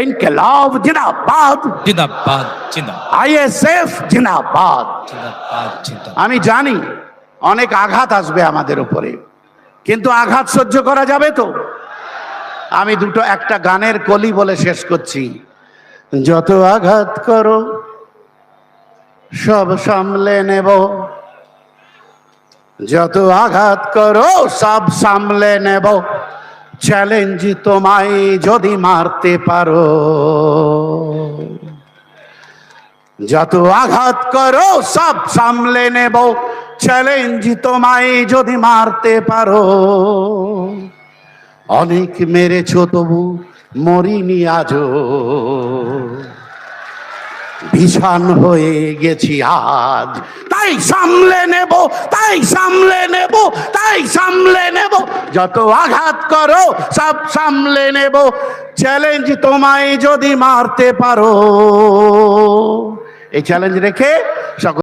ইনকিলাব জিন্দাবাদ, জিন্দাবাদ জিন্দাবাদ আইএসএফ জিন্দাবাদ। জিন্দাবাদ জিন্দাবাদ। আমি জানি অনেক আঘাত আসবে আমাদের উপরে, কিন্তু আঘাত সহ্য করা যাবে তো। আমি একটা গানের কলি বলে শেষ করছি। যত আঘাত করো সব সামলে নেব, যত আঘাত করো সব সামলে নেব, চ্যালেঞ্জ তোমায় যদি মারতে পারো। যত আঘাত করো সব সামলে নেব, চ্যালেঞ্জ তোমায় যদি মারতে পারো। অনেক মেরেছো তবু মরিনি আজও, ভীষণ হয়ে গেছি আজ। তাই সামলে নেব, তাই সামলে নেব, তাই সামলে নেব। যত আঘাত করো সব সামলে নেব, চ্যালেঞ্জ তোমায় যদি মারতে পারো। এই চ্যালেঞ্জ রেখে সকল